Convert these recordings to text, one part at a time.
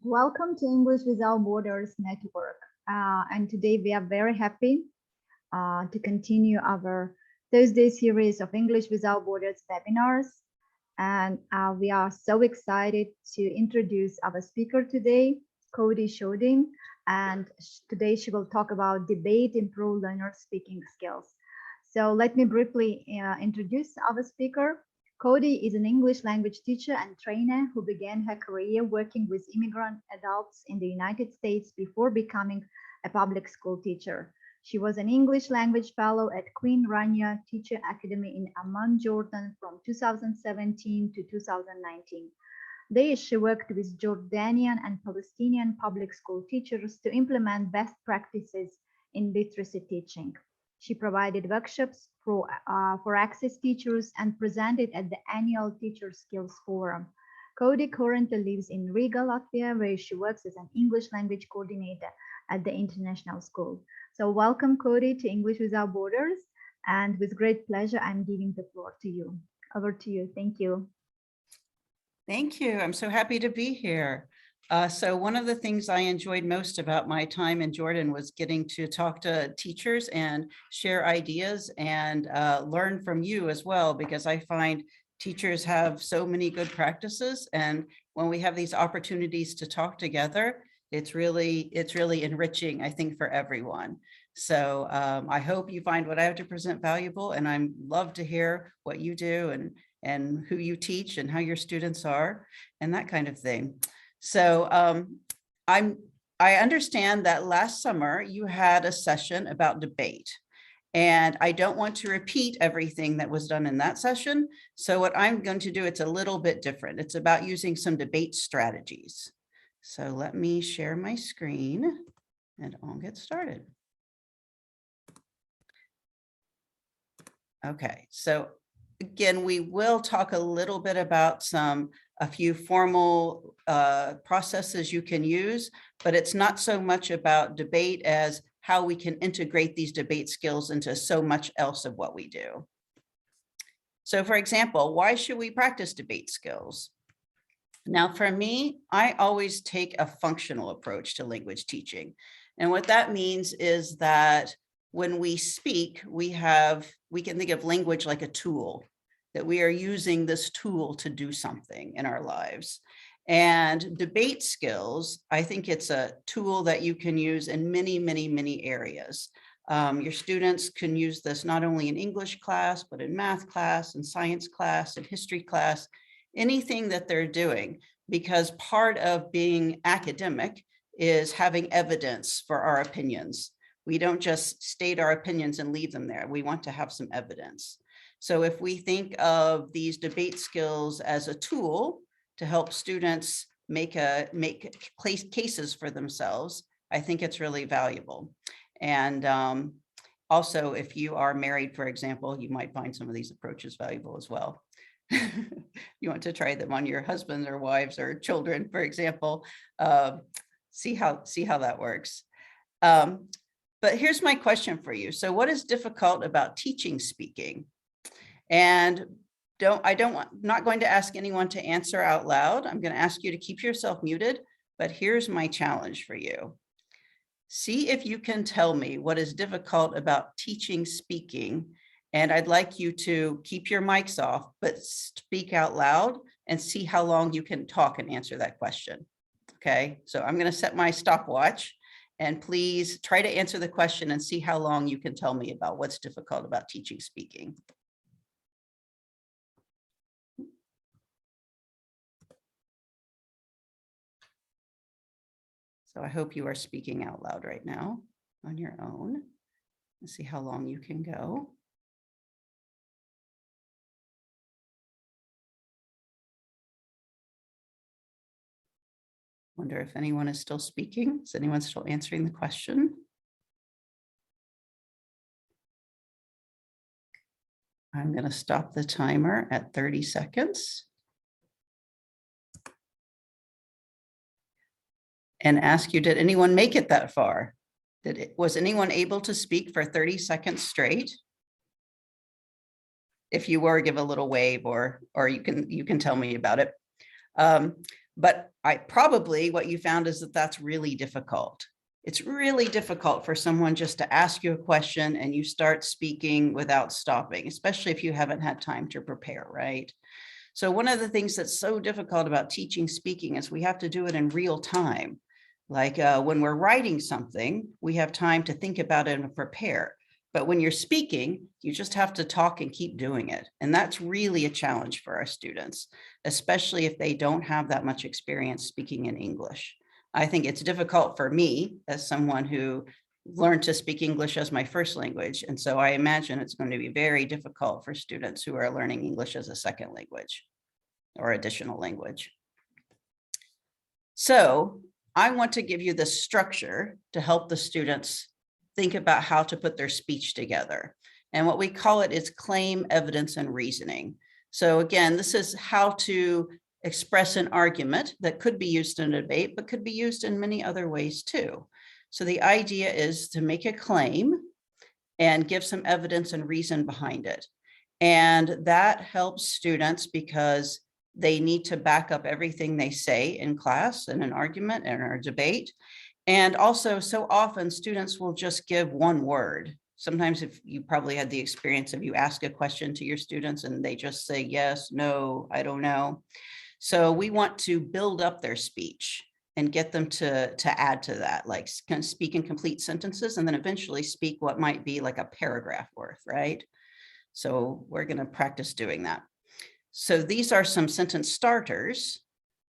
Welcome to English Without Borders Network. And today we are very happy to continue our Thursday series of English Without Borders webinars. And we are so excited to introduce our speaker today, Codie Chaudoin. And today she will talk about debate improve learner speaking skills. So let me briefly introduce our speaker. Codie is an English language teacher and trainer who began her career working with immigrant adults in the United States before becoming a public school teacher. She was an English language fellow at Queen Rania Teacher Academy in Amman, Jordan from 2017 to 2019. There she worked with Jordanian and Palestinian public school teachers to implement best practices in literacy teaching. She provided workshops for Access teachers and presented at the annual Teacher Skills Forum. Codie currently lives in Riga, Latvia, where she works as an English language coordinator at the international school. So welcome, Codie, to English Without Borders. And with great pleasure, I'm giving the floor to you. Over to you. Thank you. Thank you. I'm so happy to be here. So one of the things I enjoyed most about my time in Jordan was getting to talk to teachers and share ideas and learn from you as well, because I find teachers have so many good practices. And when we have these opportunities to talk together, it's really enriching, I think, for everyone. So I hope you find what I have to present valuable, and I love to hear what you do and who you teach and how your students are and that kind of thing. So I understand that last summer you had a session about debate, and I don't want to repeat everything that was done in that session. So what I'm going to do, it's a little bit different. It's about using some debate strategies. So let me share my screen and I'll get started. Okay, so again, we will talk a little bit about a few formal processes you can use, but it's not so much about debate as how we can integrate these debate skills into so much else of what we do. So for example, why should we practice debate skills? Now, for me, I always take a functional approach to language teaching. And what that means is that when we speak, we can think of language like a tool, that we are using this tool to do something in our lives. And debate skills, I think it's a tool that you can use in many, many, many areas. Your students can use this not only in English class, but in math class, and science class, and history class, anything that they're doing, because part of being academic is having evidence for our opinions. We don't just state our opinions and leave them there. We want to have some evidence. So if we think of these debate skills as a tool to help students make cases for themselves, I think it's really valuable. And also, if you are married, for example, you might find some of these approaches valuable as well. You want to try them on your husbands or wives or children, for example, see how that works. But here's my question for you. So what is difficult about teaching speaking? And not going to ask anyone to answer out loud. I'm going to ask you to keep yourself muted, but here's my challenge for you. See if you can tell me what is difficult about teaching speaking. And I'd like you to keep your mics off, but speak out loud and see how long you can talk and answer that question. Okay, so I'm going to set my stopwatch, and please try to answer the question and see how long you can tell me about what's difficult about teaching speaking. So I hope you are speaking out loud right now on your own. Let's see how long you can go. Wonder if anyone is still speaking. Is anyone still answering the question? I'm going to stop the timer at 30 seconds. And ask you, did anyone make it that far? Was anyone able to speak for 30 seconds straight? If you were, give a little wave, or you can tell me about it. But probably what you found is that that's really difficult. It's really difficult for someone just to ask you a question and you start speaking without stopping, especially if you haven't had time to prepare, right? So one of the things that's so difficult about teaching speaking is we have to do it in real time. Like when we're writing something, we have time to think about it and prepare. But when you're speaking, you just have to talk and keep doing it. And that's really a challenge for our students, especially if they don't have that much experience speaking in English. I think it's difficult for me as someone who learned to speak English as my first language. And so I imagine it's going to be very difficult for students who are learning English as a second language or additional language. So I want to give you the structure to help the students think about how to put their speech together. And what we call it is claim, evidence, and reasoning. So again, this is how to express an argument that could be used in a debate, but could be used in many other ways too. So the idea is to make a claim and give some evidence and reason behind it. And that helps students because they need to back up everything they say in class, in an argument, in a debate. And also, so often students will just give one word. Sometimes if you probably had the experience of you ask a question to your students and they just say yes, no, I don't know. So we want to build up their speech and get them to add to that, like speak in complete sentences and then eventually speak what might be like a paragraph worth, right? So we're going to practice doing that. So these are some sentence starters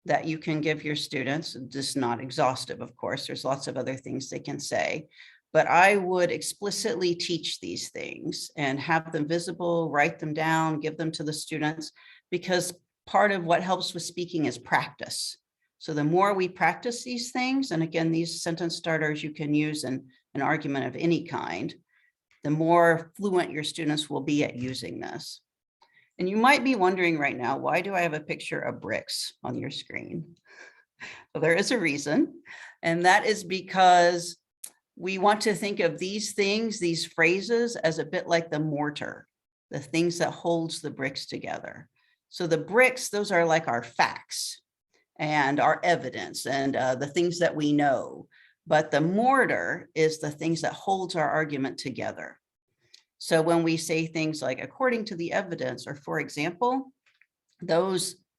that you can give your students. This is not exhaustive, of course. There's lots of other things they can say, but I would explicitly teach these things and have them visible, write them down, give them to the students, because part of what helps with speaking is practice. So the more we practice these things, and again, these sentence starters you can use in an argument of any kind, the more fluent your students will be at using this. And you might be wondering right now, why do I have a picture of bricks on your screen? Well, there is a reason, and that is because we want to think of these things, these phrases, as a bit like the mortar, the things that holds the bricks together. So the bricks, those are like our facts and our evidence and the things that we know. But the mortar is the things that holds our argument together. So when we say things like, according to the evidence, or for example,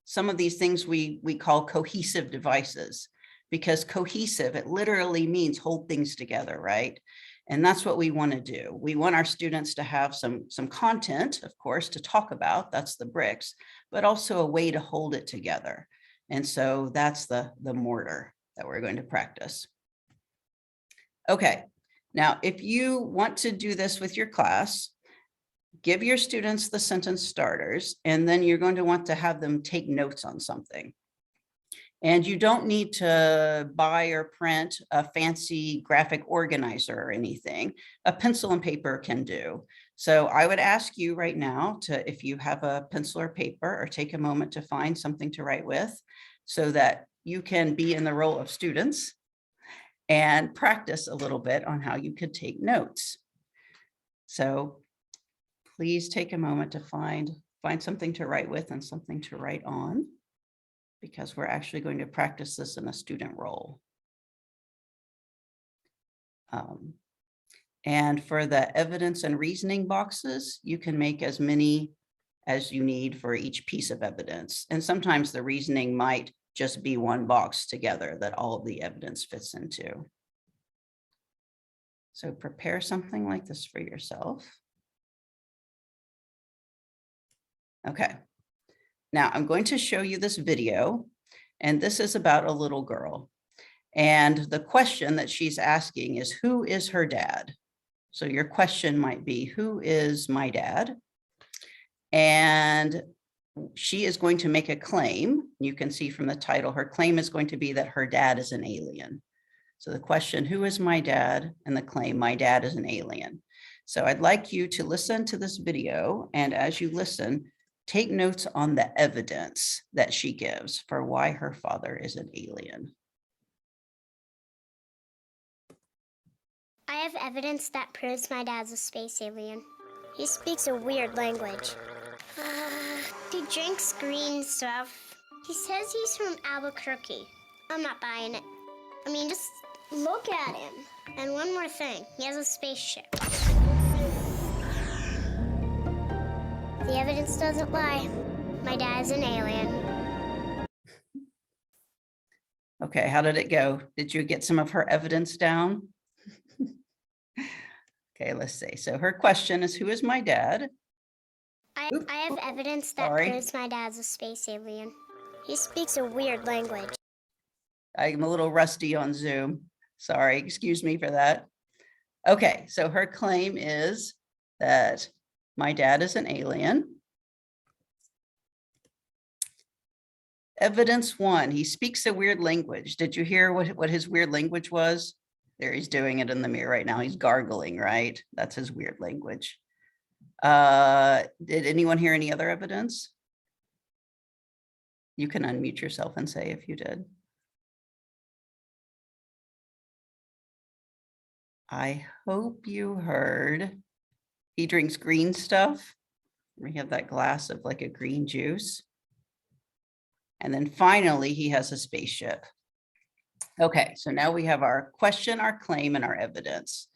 some of these things we call cohesive devices, because cohesive, it literally means hold things together, right? And that's what we want to do. We want our students to have some content, of course, to talk about, that's the bricks, but also a way to hold it together. And so that's the mortar that we're going to practice. Okay. Now, if you want to do this with your class, give your students the sentence starters, and then you're going to want to have them take notes on something. And you don't need to buy or print a fancy graphic organizer or anything. A pencil and paper can do. So I would ask you right now to, if you have a pencil or paper, or take a moment to find something to write with so that you can be in the role of students and practice a little bit on how you could take notes. So please take a moment to find something to write with and something to write on, because we're actually going to practice this in a student role. And for the evidence and reasoning boxes, you can make as many as you need for each piece of evidence. And sometimes the reasoning might just be one box together that all of the evidence fits into. So prepare something like this for yourself. Okay. Now I'm going to show you this video, and this is about a little girl. And the question that she's asking is, who is her dad? So your question might be, who is my dad? And she is going to make a claim. You can see from the title, her claim is going to be that her dad is an alien. So the question, who is my dad? And the claim, my dad is an alien. So I'd like you to listen to this video. And as you listen, take notes on the evidence that she gives for why her father is an alien. I have evidence that proves my dad's a space alien. He speaks a weird language. He drinks green stuff. He says he's from Albuquerque. I'm not buying it. I mean, just look at him. And one more thing, he has a spaceship. The evidence doesn't lie. My dad's an alien. Okay, how did it go? Did you get some of her evidence down? Okay, let's see. So her question is, who is my dad? I have evidence that Sorry. proves my dad's a space alien. He speaks a weird language. I'm a little rusty on Zoom. Sorry, excuse me for that. Okay, so her claim is that my dad is an alien. Evidence 1, he speaks a weird language. Did you hear what his weird language was? There, he's doing it in the mirror right now. He's gargling, right? That's his weird language. Did anyone hear any other evidence? You can unmute yourself and say if you did. I hope you heard he drinks green stuff. We have that glass of like a green juice. And then finally, he has a spaceship. Okay, so now we have our question, our claim, and our evidence.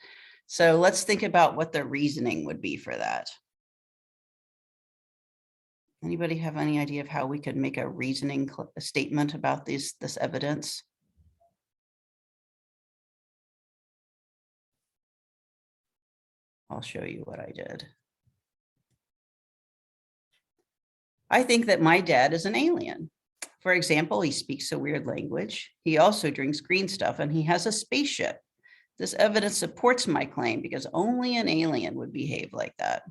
So let's think about what the reasoning would be for that. Anybody have any idea of how we could make a reasoning statement about this evidence? I'll show you what I did. I think that my dad is an alien. For example, he speaks a weird language. He also drinks green stuff and he has a spaceship. This evidence supports my claim because only an alien would behave like that.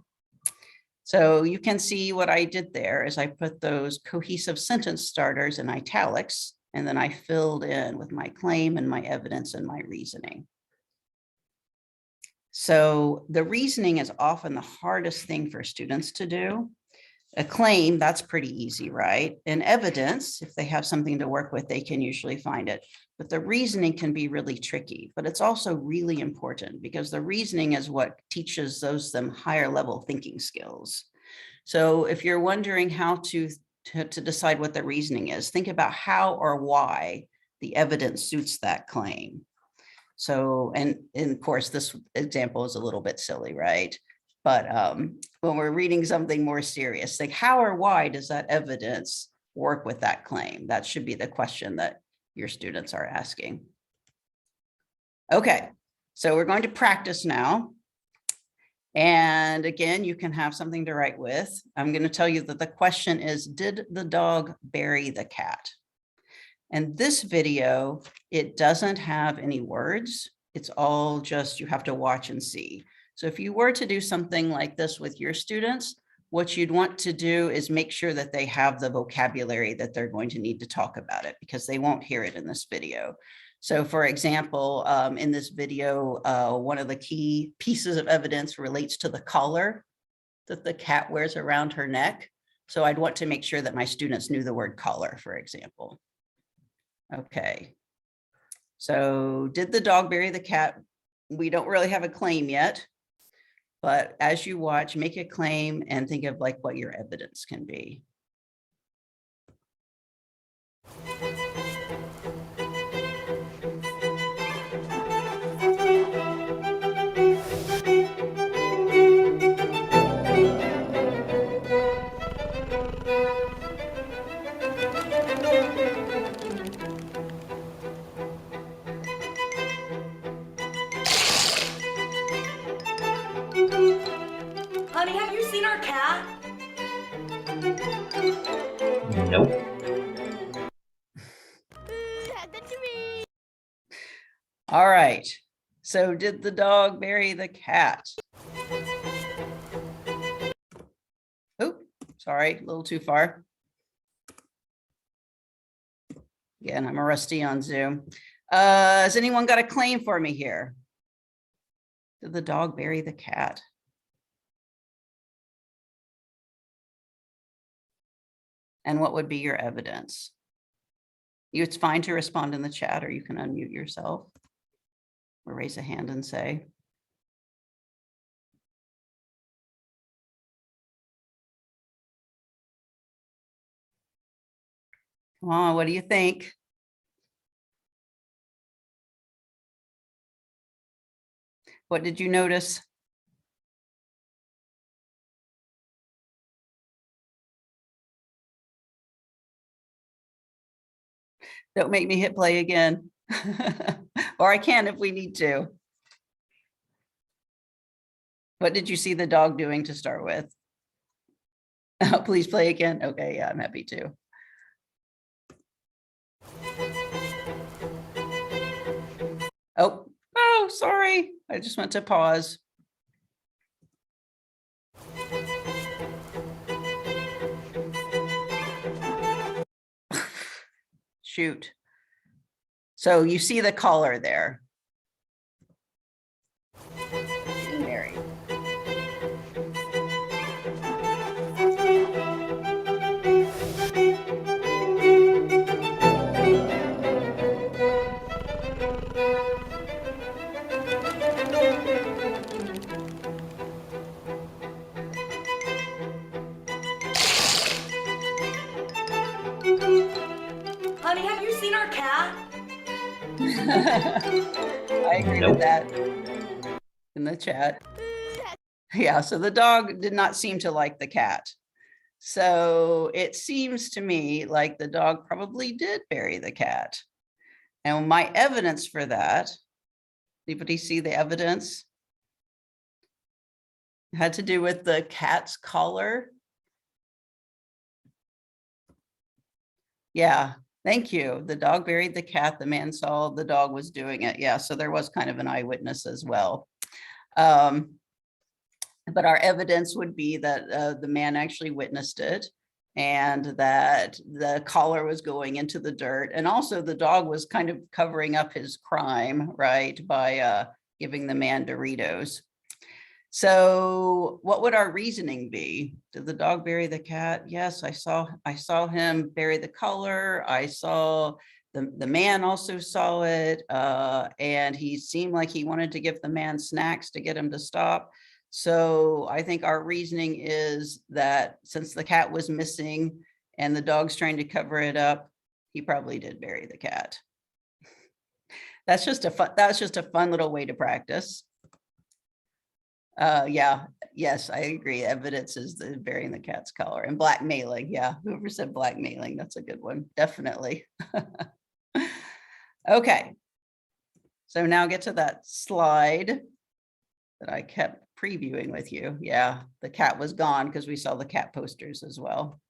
So you can see what I did there is I put those cohesive sentence starters in italics, and then I filled in with my claim and my evidence and my reasoning. So the reasoning is often the hardest thing for students to do. A claim, that's pretty easy, right? And evidence, if they have something to work with, they can usually find it. But the reasoning can be really tricky, but it's also really important because the reasoning is what teaches them higher level thinking skills. So if you're wondering how to decide what the reasoning is, think about how or why the evidence suits that claim. So, and of course, this example is a little bit silly, right? But when we're reading something more serious, like how or why does that evidence work with that claim? That should be the question that your students are asking. Okay, so we're going to practice now. And again, you can have something to write with. I'm going to tell you that the question is, did the dog bury the cat? And this video, it doesn't have any words. It's all just, you have to watch and see. So if you were to do something like this with your students, what you'd want to do is make sure that they have the vocabulary that they're going to need to talk about it because they won't hear it in this video. So for example, in this video, one of the key pieces of evidence relates to the collar that the cat wears around her neck. So I'd want to make sure that my students knew the word collar, for example. Okay. So did the dog bury the cat? We don't really have a claim yet. But as you watch, make a claim and think of like what your evidence can be. Honey, have you seen our cat? Nope. All right. So did the dog bury the cat? Oop, sorry, a little too far. Again, I'm a rusty on Zoom. Has anyone got a claim for me here? Did the dog bury the cat? And what would be your evidence? It's fine to respond in the chat, or you can unmute yourself or raise a hand and say. Oh, what do you think? What did you notice? Don't make me hit play again. Or I can if we need to. What did you see the dog doing to start with? Please play again. Okay, yeah, I'm happy to. Oh, sorry. I just went to pause. Shoot. So you see the collar there. Mary. Honey, have you seen our cat? I agree with that in the chat. Yeah, so the dog did not seem to like the cat. So it seems to me like the dog probably did bury the cat. And my evidence for that, anybody see the evidence? It had to do with the cat's collar. Yeah, thank you. The dog buried the cat. The man saw the dog was doing it. Yeah, so there was kind of an eyewitness as well. But our evidence would be that the man actually witnessed it and that the collar was going into the dirt. And also the dog was kind of covering up his crime, right, by giving the man Doritos. So what would our reasoning be? Did the dog bury the cat? Yes, I saw him bury the collar. I saw the man also saw it. And he seemed like he wanted to give the man snacks to get him to stop. So I think our reasoning is that since the cat was missing and the dog's trying to cover it up, he probably did bury the cat. That's just a fun little way to practice. Yeah, yes, I agree. Evidence is the burying the cat's collar and blackmailing. Yeah, whoever said blackmailing, that's a good one. Definitely. Okay. So now get to that slide that I kept previewing with you. Yeah, the cat was gone because we saw the cat posters as well.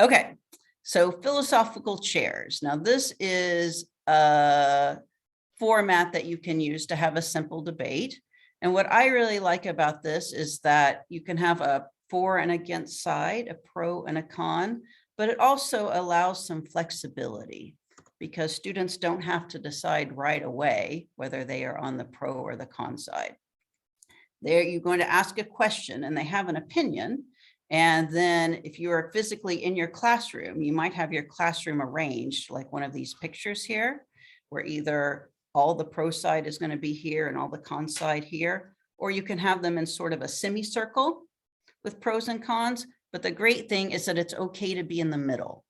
Okay, so philosophical chairs. Now this is a format that you can use to have a simple debate. And what I really like about this is that you can have a for and against side, a pro and a con, but it also allows some flexibility because students don't have to decide right away whether they are on the pro or the con side. There, you're going to ask a question and they have an opinion. And then if you are physically in your classroom, you might have your classroom arranged like one of these pictures here, where either all the pro side is going to be here and all the con side here, or you can have them in sort of a semicircle with pros and cons. But the great thing is that it's okay to be in the middle.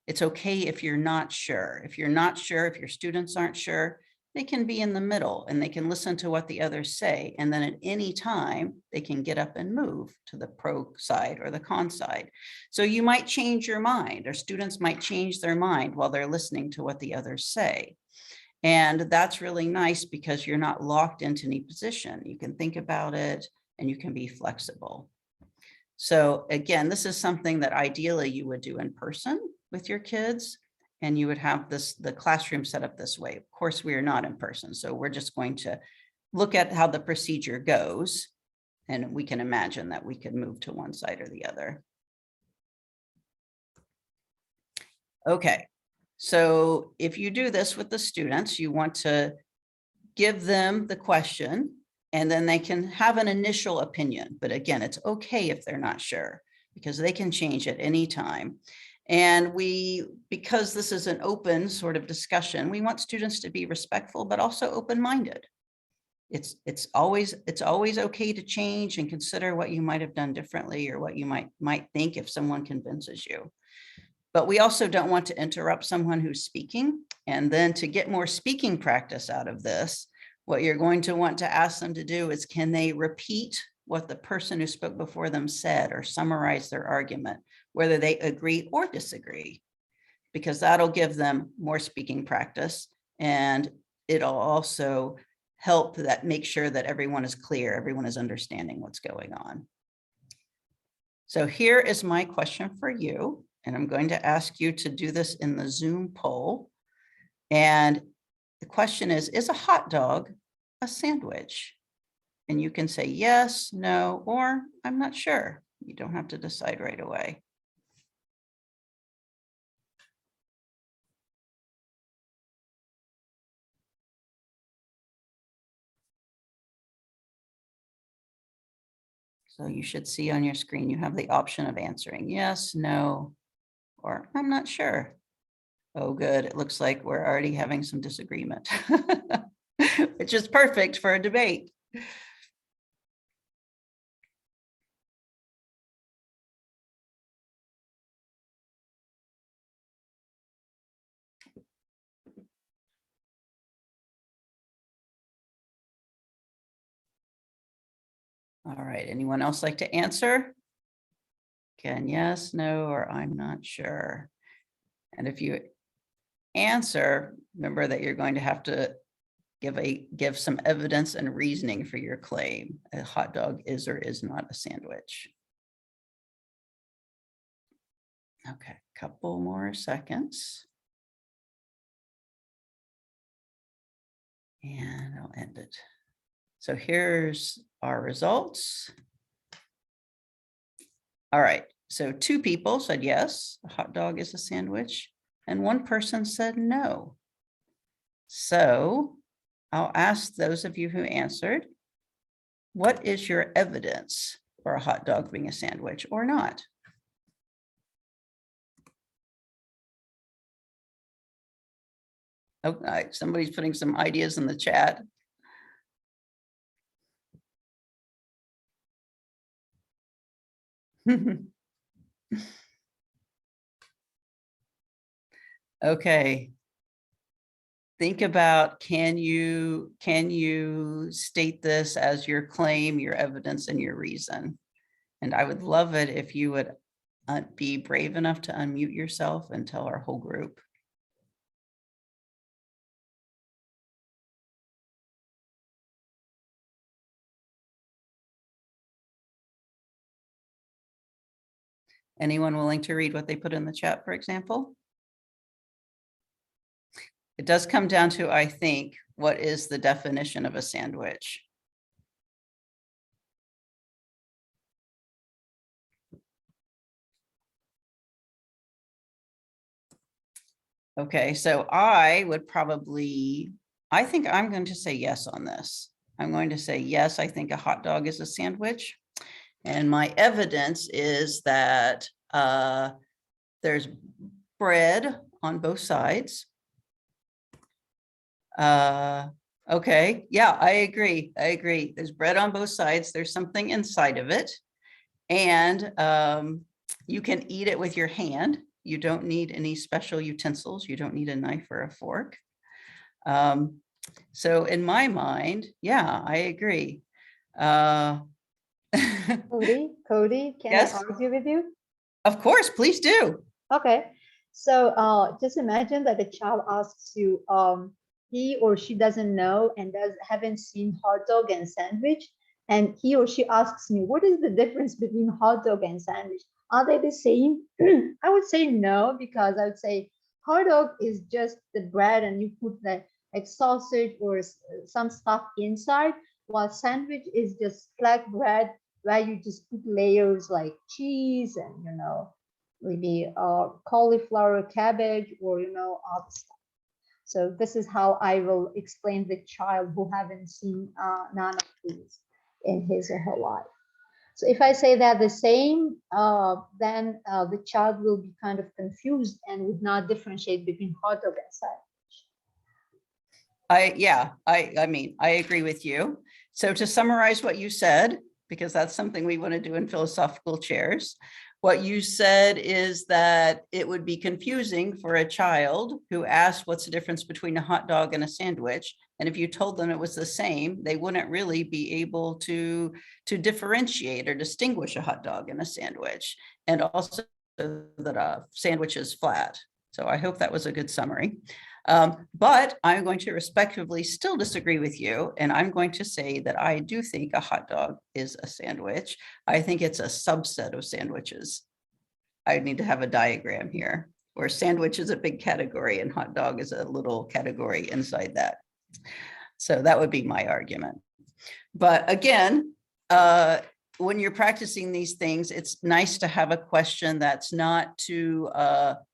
It's okay if you're not sure. If you're not sure, if your students aren't sure, they can be in the middle and they can listen to what the others say. And then at any time, they can get up and move to the pro side or the con side. So you might change your mind, or students might change their mind while they're listening to what the others say. And that's really nice because you're not locked into any position. You can think about it and you can be flexible. So again, this is something that ideally you would do in person with your kids, and you would have the classroom set up this way. Of course, we are not in person, so we're just going to look at how the procedure goes, and we can imagine that we could move to one side or the other. Okay, so if you do this with the students, you want to give them the question, and then they can have an initial opinion. But again, it's okay if they're not sure, because they can change at any time. And because this is an open sort of discussion, we want students to be respectful, but also open-minded. It's always okay to change and consider what you might have done differently or what you might think if someone convinces you. But we also don't want to interrupt someone who's speaking. And then to get more speaking practice out of this, what you're going to want to ask them to do is, can they repeat what the person who spoke before them said or summarize their argument, whether they agree or disagree, because that'll give them more speaking practice. And it'll also help that make sure that everyone is clear, everyone is understanding what's going on. So here is my question for you, and I'm going to ask you to do this in the Zoom poll. And the question is a hot dog a sandwich? And you can say yes, no, or I'm not sure. You don't have to decide right away. So you should see on your screen, you have the option of answering yes, no, or I'm not sure. Oh, good. It looks like we're already having some disagreement, which is perfect for a debate. All right, anyone else like to answer? Can yes, no, or I'm not sure. And if you answer, remember that you're going to have to give some evidence and reasoning for your claim. A hot dog is or is not a sandwich. Okay, couple more seconds. And I'll end it. So here's our results. All right, so 2 people said yes, a hot dog is a sandwich, and 1 person said no. So I'll ask those of you who answered, what is your evidence for a hot dog being a sandwich or not? Oh, somebody's putting some ideas in the chat. Okay. Think about, can you state this as your claim, your evidence, and your reason? And I would love it if you would be brave enough to unmute yourself and tell our whole group. Anyone willing to read what they put in the chat, for example? It does come down to, I think, what is the definition of a sandwich? Okay, so I think I'm going to say yes on this. I'm going to say yes, I think a hot dog is a sandwich. And my evidence is that there's bread on both sides. Okay, yeah, I agree. There's bread on both sides. There's something inside of it. And you can eat it with your hand. You don't need any special utensils. You don't need a knife or a fork. So in my mind, yeah, I agree. Codie, can Yes. I argue with you? Of course, please do. Okay. So just imagine that the child asks you, he or she doesn't know and haven't seen hot dog and sandwich. And he or she asks me, what is the difference between hot dog and sandwich? Are they the same? I would say no, because I would say hot dog is just the bread and you put like sausage or some stuff inside, while sandwich is just flat bread where you just put layers like cheese and, maybe cauliflower, cabbage, or, other stuff. So this is how I will explain the child who haven't seen none of these in his or her life. So if I say they're the same, then the child will be kind of confused and would not differentiate between hot dog and sandwich. I mean, I agree with you. So to summarize what you said, because that's something we want to do in philosophical chairs, What you said is that it would be confusing for a child who asked what's the difference between a hot dog and a sandwich. And if you told them it was the same, they wouldn't really be able to differentiate or distinguish a hot dog and a sandwich. And also that a sandwich is flat. So I hope that was a good summary. But I'm going to respectfully still disagree with you. And I'm going to say that I do think a hot dog is a sandwich. I think it's a subset of sandwiches. I need to have a diagram here where sandwich is a big category and hot dog is a little category inside that. So that would be my argument. But again, when you're practicing these things, it's nice to have a question that's not too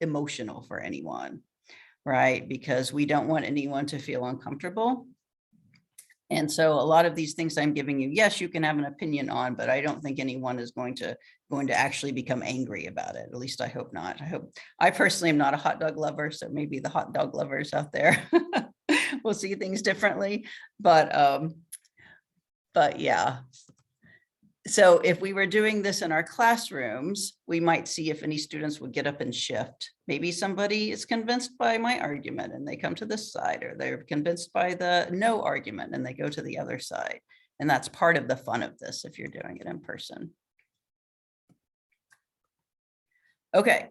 emotional for anyone, right? Because we don't want anyone to feel uncomfortable. And so a lot of these things I'm giving you, yes, you can have an opinion on, but I don't think anyone is going to actually become angry about it. At least I hope not. I personally am not a hot dog lover, so maybe the hot dog lovers out there will see things differently. But yeah. So if we were doing this in our classrooms, we might see if any students would get up and shift. Maybe somebody is convinced by my argument and they come to this side, or they're convinced by the no argument and they go to the other side. And that's part of the fun of this if you're doing it in person. Okay.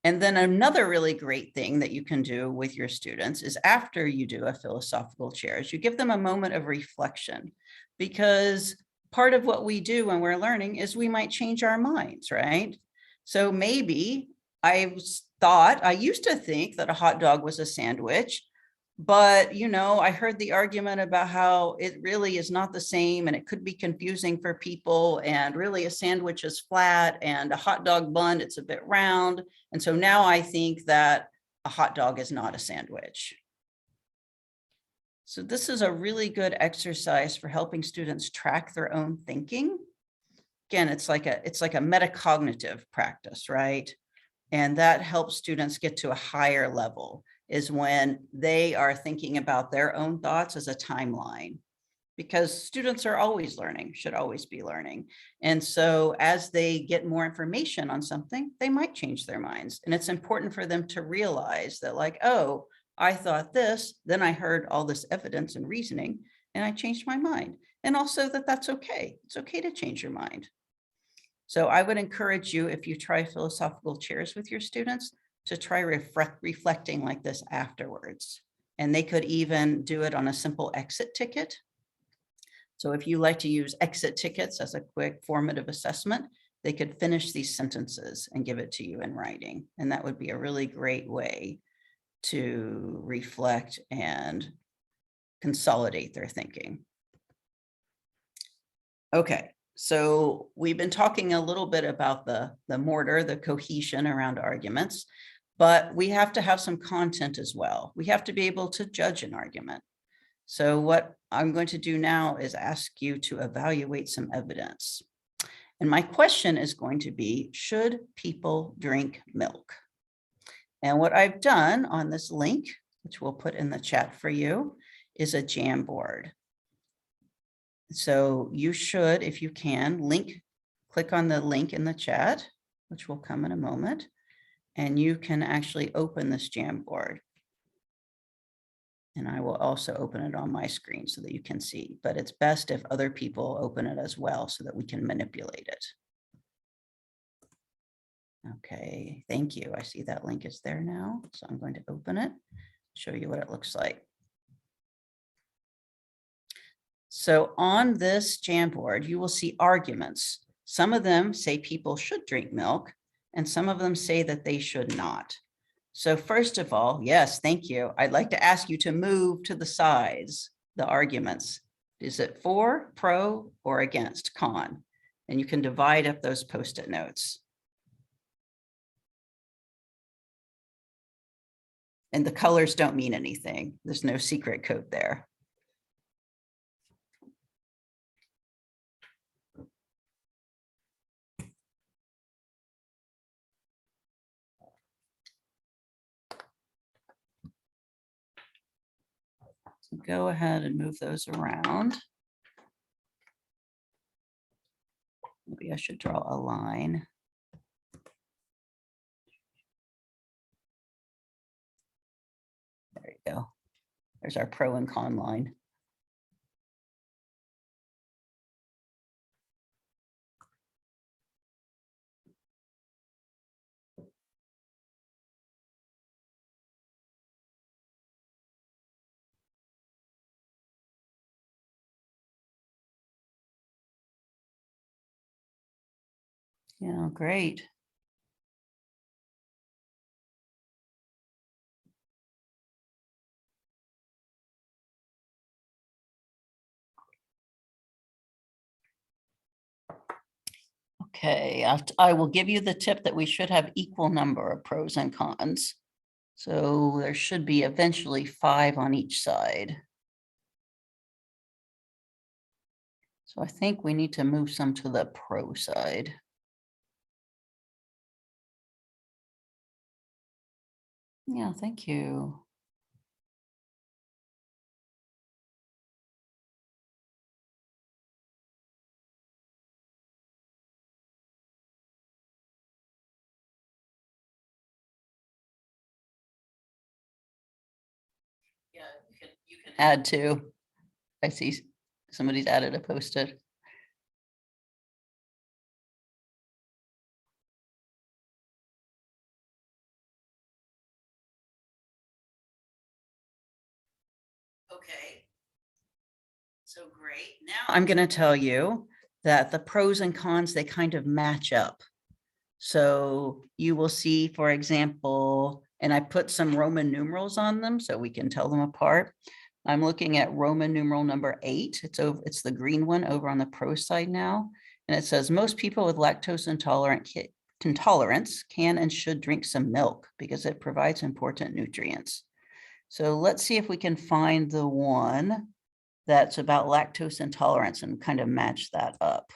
And then another really great thing that you can do with your students is after you do a philosophical chair is you give them a moment of reflection, because part of what we do when we're learning is we might change our minds, right? So maybe I used to think that a hot dog was a sandwich, but I heard the argument about how it really is not the same and it could be confusing for people, and really a sandwich is flat and a hot dog bun, it's a bit round. And so now I think that a hot dog is not a sandwich. So this is a really good exercise for helping students track their own thinking. Again, it's like a metacognitive practice, right? And that helps students get to a higher level, is when they are thinking about their own thoughts as a timeline, because students are always learning, should always be learning. And so as they get more information on something, they might change their minds. And it's important for them to realize that, like, oh, I thought this, then I heard all this evidence and reasoning, and I changed my mind. And also that that's okay. It's okay to change your mind. So I would encourage you, if you try philosophical chairs with your students, to try reflecting like this afterwards. And they could even do it on a simple exit ticket. So if you like to use exit tickets as a quick formative assessment, they could finish these sentences and give it to you in writing. And that would be a really great way to reflect and consolidate their thinking. Okay, so we've been talking a little bit about the mortar, the cohesion around arguments, but we have to have some content as well. We have to be able to judge an argument. So what I'm going to do now is ask you to evaluate some evidence. And my question is going to be, should people drink milk? And what I've done on this link, which we'll put in the chat for you, is a Jamboard. So you should, if you can, click on the link in the chat, which will come in a moment, and you can actually open this Jamboard. And I will also open it on my screen so that you can see, but it's best if other people open it as well so that we can manipulate it. Okay, thank you. I see that link is there now. So I'm going to open it, show you what it looks like. So on this Jamboard, you will see arguments. Some of them say people should drink milk, and some of them say that they should not. So first of all, yes, thank you. I'd like to ask you to move to the sides, the arguments. Is it for, pro, or against, con? And you can divide up those Post-it notes. And the colors don't mean anything. There's no secret code there. So go ahead and move those around. Maybe I should draw a line. go. There's our pro and con line. Yeah, great. Okay, I will give you the tip that we should have equal number of pros and cons. So there should be eventually 5 on each side. So I think we need to move some to the pro side. Yeah, thank you. Yeah, you can add to. I see somebody's added a post-it. Okay. So great. Now I'm going to tell you that the pros and cons, they kind of match up. So you will see, for example, and I put some Roman numerals on them so we can tell them apart. I'm looking at Roman numeral number 8. It's the green one over on the pro side now. And it says most people with lactose intolerance can and should drink some milk because it provides important nutrients. So let's see if we can find the one that's about lactose intolerance and kind of match that up.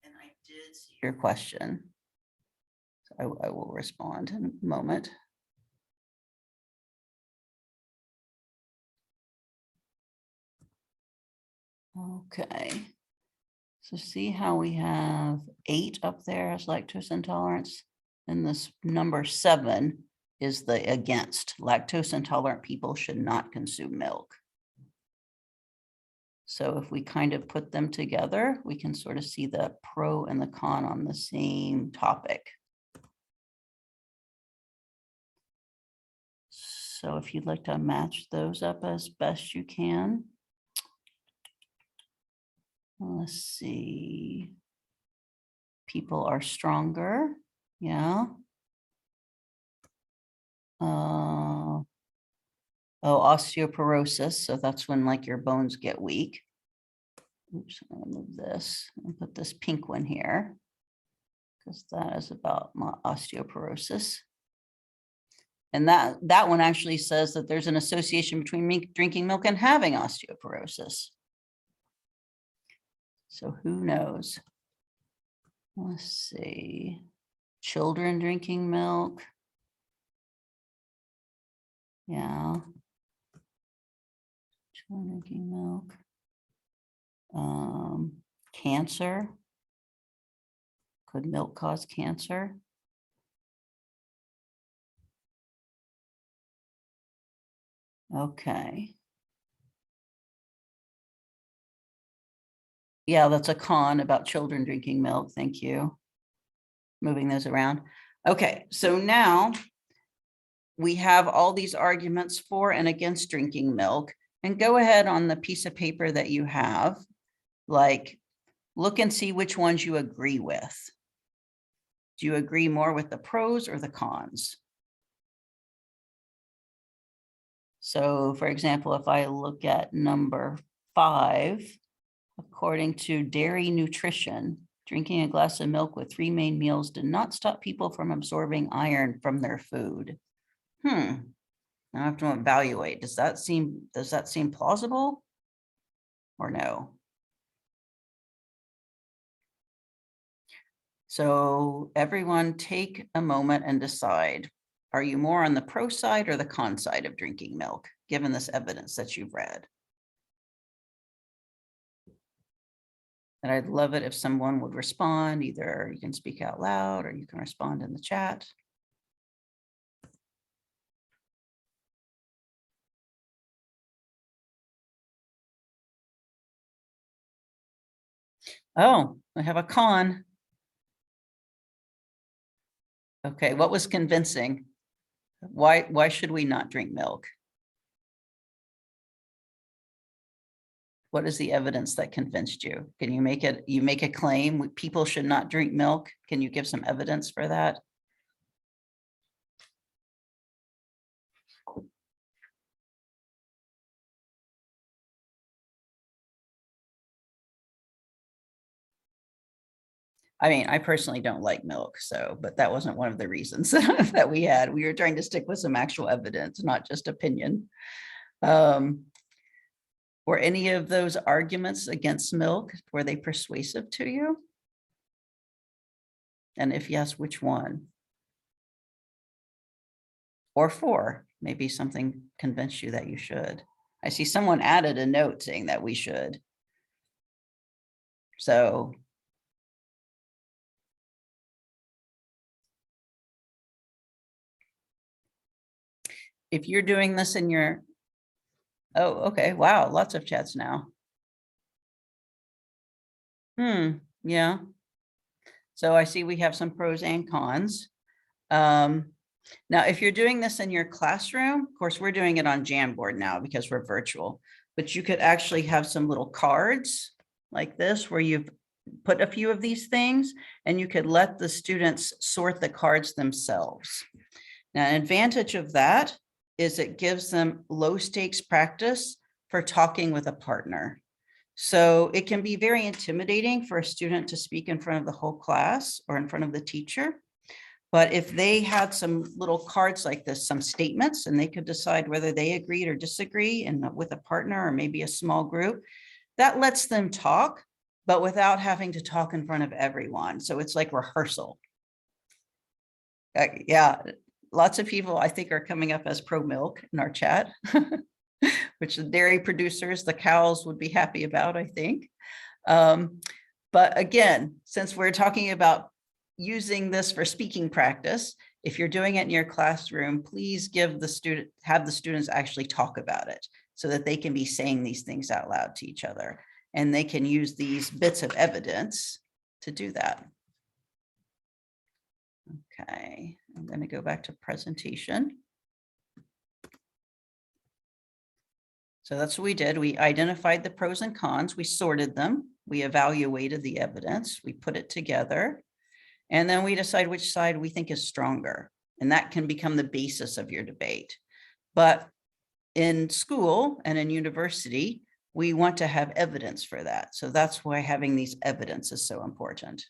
And I did see your question. So I will respond in a moment. Okay. So see how we have 8 up there as lactose intolerance, and this number 7 is the against. Lactose intolerant people should not consume milk. So if we kind of put them together, we can sort of see the pro and the con on the same topic. So if you'd like to match those up as best you can. Let's see. People are stronger. Yeah. Oh, osteoporosis. So that's when like your bones get weak. Oops, I'm gonna move this and put this pink one here because that is about my osteoporosis. And that one actually says that there's an association between drinking milk and having osteoporosis. So who knows? Let's see. Children drinking milk. Yeah. Children drinking milk. Cancer. Could milk cause cancer? Okay. Yeah, that's a con about children drinking milk. Thank you. Moving those around. Okay, so now we have all these arguments for and against drinking milk, and go ahead on the piece of paper that you have, like look and see which ones you agree with. Do you agree more with the pros or the cons? So for example, if I look at number 5, according to Dairy Nutrition, drinking a glass of milk with 3 main meals did not stop people from absorbing iron from their food. Now I have to evaluate. Does that seem plausible or no? So everyone take a moment and decide, are you more on the pro side or the con side of drinking milk, given this evidence that you've read? And I'd love it if someone would respond, either you can speak out loud or you can respond in the chat. Oh, I have a con. Okay, what was convincing? Why should we not drink milk? What is the evidence that convinced you? Can you make a claim people should not drink milk? Can you give some evidence for that? I mean, I personally don't like milk, but that wasn't one of the reasons that we had. We were trying to stick with some actual evidence, not just opinion. Were any of those arguments against milk, were they persuasive to you? And if yes, which one? Or for, maybe something convinced you that you should. I see someone added a note saying that we should. So if you're doing this in your, oh, okay, wow, lots of chats now. Yeah. So I see we have some pros and cons. Now, if you're doing this in your classroom, of course, we're doing it on Jamboard now because we're virtual, but you could actually have some little cards like this where you've put a few of these things and you could let the students sort the cards themselves. Now, an advantage of that is it gives them low stakes practice for talking with a partner. So it can be very intimidating for a student to speak in front of the whole class or in front of the teacher. But if they had some little cards like this, some statements, and they could decide whether they agreed or disagree and with a partner or maybe a small group, that lets them talk, but without having to talk in front of everyone. So it's like rehearsal. Yeah, lots of people I think are coming up as pro milk in our chat, which the dairy producers, the cows would be happy about, I think. But again, since we're talking about using this for speaking practice, if you're doing it in your classroom, please have the students actually talk about it so that they can be saying these things out loud to each other. And they can use these bits of evidence to do that. Okay, I'm going to go back to presentation. So that's what we did. We identified the pros and cons. We sorted them. We evaluated the evidence. We put it together. And then we decide which side we think is stronger. And that can become the basis of your debate. But in school and in university, we want to have evidence for that. So that's why having these evidence is so important.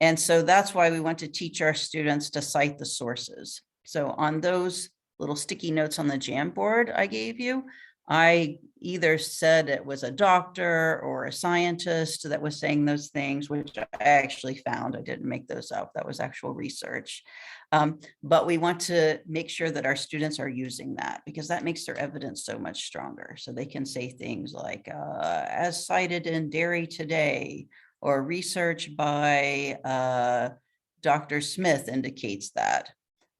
And so that's why we want to teach our students to cite the sources. So on those little sticky notes on the Jamboard I gave you, I either said it was a doctor or a scientist that was saying those things, which I actually found. I didn't make those up. That was actual research. But we want to make sure that our students are using that because that makes their evidence so much stronger. So they can say things like, as cited in Dairy Today, or research by Dr. Smith indicates that.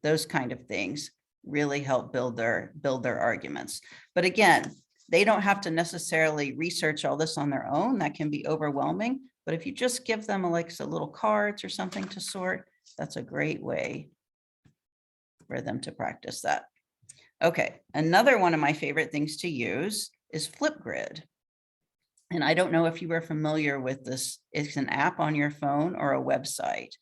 Those kind of things really help build their arguments. But again, they don't have to necessarily research all this on their own. That can be overwhelming. But if you just give them like some little cards or something to sort, that's a great way for them to practice that. Okay, another one of my favorite things to use is Flipgrid. And I don't know if you are familiar with this. It's an app on your phone or a website.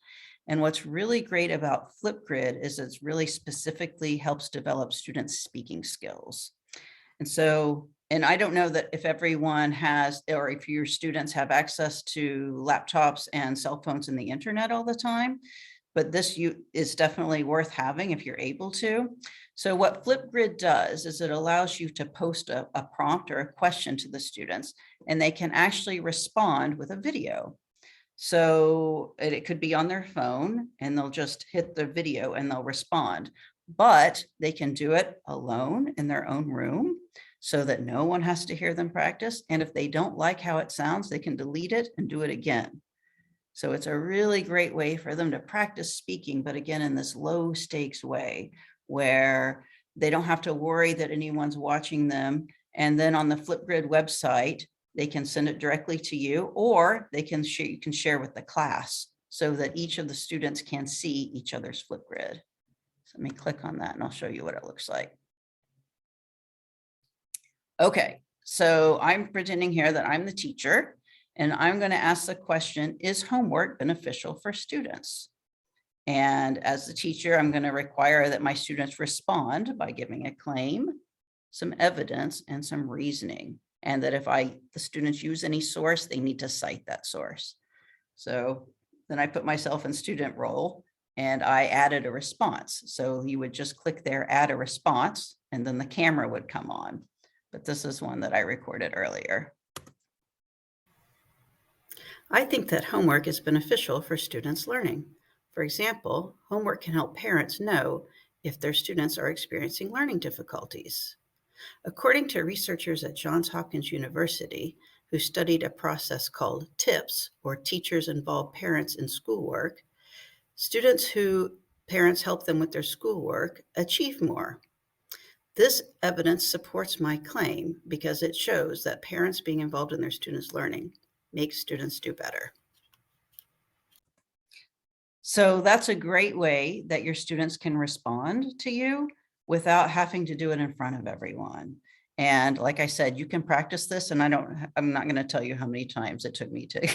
And what's really great about Flipgrid is it's really specifically helps develop students' speaking skills. And so, and I don't know that if everyone has, or if your students have access to laptops and cell phones and the internet all the time, but this is definitely worth having if you're able to. So what Flipgrid does is it allows you to post a prompt or a question to the students, and they can actually respond with a video. So it could be on their phone and they'll just hit the video and they'll respond, but they can do it alone in their own room. so that no one has to hear them practice. And if they don't like how it sounds, they can delete it and do it again. So it's a really great way for them to practice speaking, but again, in this low stakes way where they don't have to worry that anyone's watching them. And then on the Flipgrid website, they can send it directly to you, or you can share with the class so that each of the students can see each other's Flipgrid. So let me click on that and I'll show you what it looks like. Okay, so I'm pretending here that I'm the teacher, and I'm going to ask the question, is homework beneficial for students? And as the teacher, I'm going to require that my students respond by giving a claim, some evidence, and some reasoning. And that if the students use any source, they need to cite that source. So then I put myself in student role and I added a response. So you would just click there, add a response, and then the camera would come on. But this is one that I recorded earlier. I think that homework is beneficial for students' learning. For example, homework can help parents know if their students are experiencing learning difficulties. According to researchers at Johns Hopkins University, who studied a process called TIPS, or Teachers Involve Parents in Schoolwork, students who parents help them with their schoolwork achieve more. This evidence supports my claim because it shows that parents being involved in their students' learning makes students do better. So that's a great way that your students can respond to you without having to do it in front of everyone. And like I said, you can practice this, and I'm not going to tell you how many times it took me to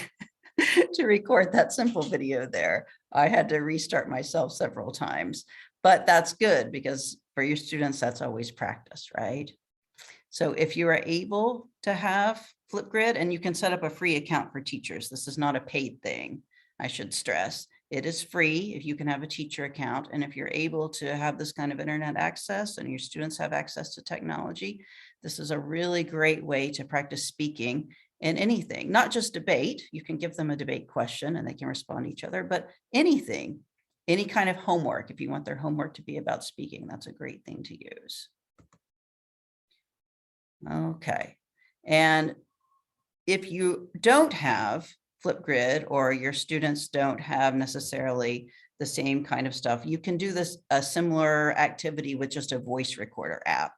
to record that simple video there. I had to restart myself several times, but that's good because for your students, that's always practice, right? So if you are able to have Flipgrid, and you can set up a free account for teachers. This is not a paid thing, I should stress. It is free if you can have a teacher account. And if you're able to have this kind of internet access and your students have access to technology, this is a really great way to practice speaking in anything, not just debate. You can give them a debate question and they can respond to each other, but anything, any kind of homework. If you want their homework to be about speaking, that's a great thing to use. Okay. And if you don't have Flipgrid, or your students don't have necessarily the same kind of stuff, you can do a similar activity with just a voice recorder app.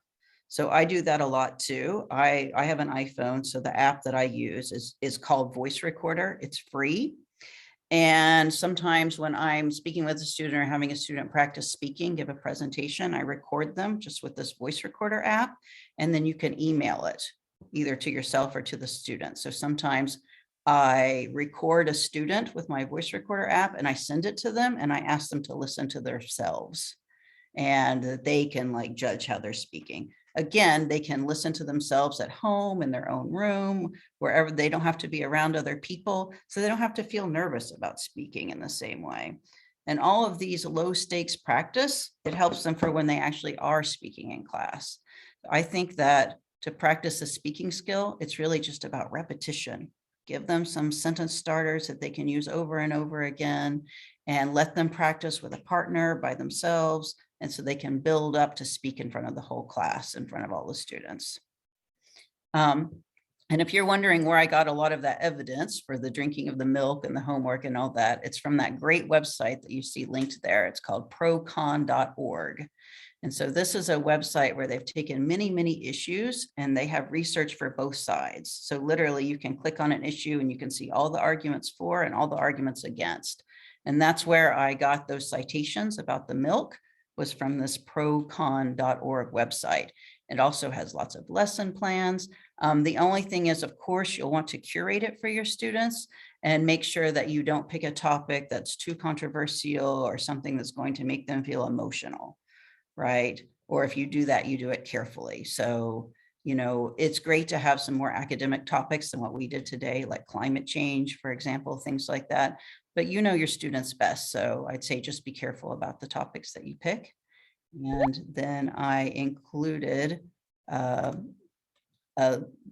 So I do that a lot too. I have an iPhone, so the app that I use is called Voice Recorder. It's free. And sometimes when I'm speaking with a student or having a student practice speaking, give a presentation, I record them just with this voice recorder app, and then you can email it either to yourself or to the student. So sometimes I record a student with my voice recorder app and I send it to them and I ask them to listen to themselves, and they can like judge how they're speaking. Again, they can listen to themselves at home in their own room, wherever. They don't have to be around other people, so they don't have to feel nervous about speaking in the same way. And all of these low stakes practice, it helps them for when they actually are speaking in class. I think that to practice a speaking skill, it's really just about repetition. Give them some sentence starters that they can use over and over again, and let them practice with a partner, by themselves, and so they can build up to speak in front of the whole class, in front of all the students. And if you're wondering where I got a lot of that evidence for the drinking of the milk and the homework and all that, it's from that great website that you see linked there. It's called procon.org. And so this is a website where they've taken many, many issues and they have research for both sides. So literally you can click on an issue and you can see all the arguments for and all the arguments against. And that's where I got those citations about the milk, was from this procon.org website. It also has lots of lesson plans. The only thing is, of course, you'll want to curate it for your students and make sure that you don't pick a topic that's too controversial or something that's going to make them feel emotional, right? Or if you do that, you do it carefully. So, you know, it's great to have some more academic topics than what we did today, like climate change, for example, things like that. But you know your students best. So I'd say just be careful about the topics that you pick. And then I included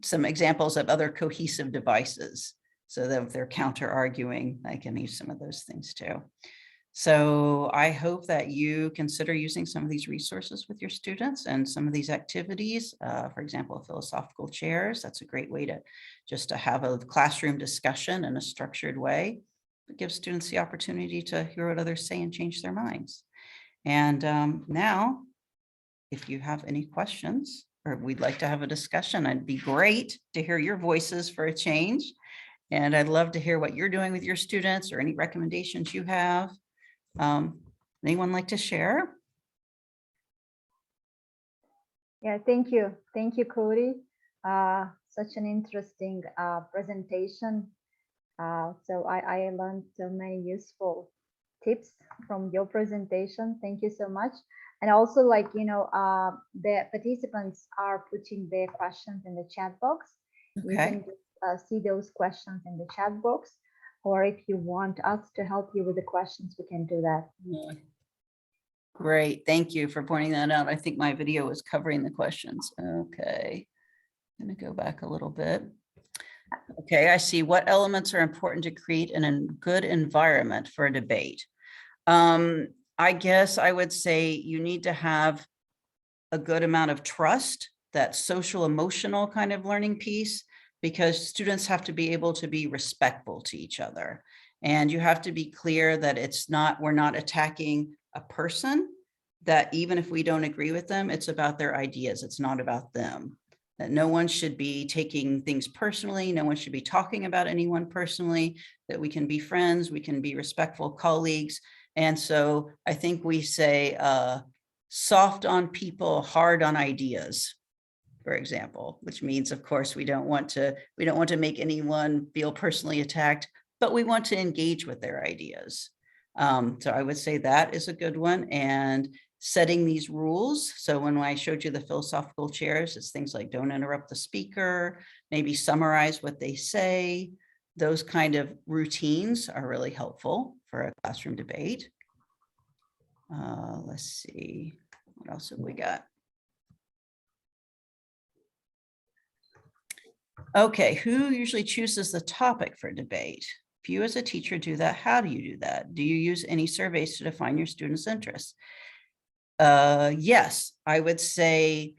some examples of other cohesive devices, so that if they're counter arguing, I can use some of those things too. So I hope that you consider using some of these resources with your students and some of these activities. For example, philosophical chairs. That's a great way to just to have a classroom discussion in a structured way. It gives students the opportunity to hear what others say and change their minds. And now, if you have any questions or we'd like to have a discussion, it'd be great to hear your voices for a change. And I'd love to hear what you're doing with your students or any recommendations you have. Anyone like to share? Yeah, thank you. Thank you, Codie. Such an interesting presentation. So I learned so many useful tips from your presentation. Thank you so much. And also, like, you know, the participants are putting their questions in the chat box. You Okay. can see those questions in the chat box. Or if you want us to help you with the questions, we can do that. Great. Thank you for pointing that out. I think my video was covering the questions. Okay. I'm going to go back a little bit. Okay, I see. What elements are important to create a good environment for a debate? I guess I would say you need to have a good amount of trust, that social emotional kind of learning piece, because students have to be able to be respectful to each other. And you have to be clear that we're not attacking a person, that even if we don't agree with them, it's about their ideas. It's not about them. That no one should be taking things personally. No one should be talking about anyone personally, that we can be friends, we can be respectful colleagues. And so I think we say soft on people, hard on ideas, for example, which means, of course, we don't want to make anyone feel personally attacked, but we want to engage with their ideas. So I would say that is a good one. And setting these rules. So when I showed you the philosophical chairs, it's things like don't interrupt the speaker, maybe summarize what they say. Those kind of routines are really helpful for a classroom debate. Let's see, what else have we got? Okay, who usually chooses the topic for debate? If you as a teacher do that, how do you do that? Do you use any surveys to define your students' interests? Yes, I would say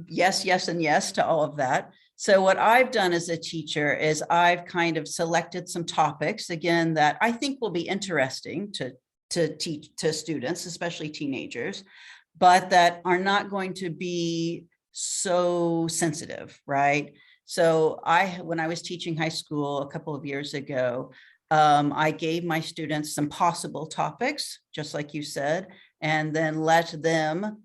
yes, yes, and yes to all of that. So what I've done as a teacher is I've kind of selected some topics, again, that I think will be interesting to teach to students, especially teenagers, but that are not going to be so sensitive, right? So when I was teaching high school a couple of years ago, I gave my students some possible topics, just like you said, and then let them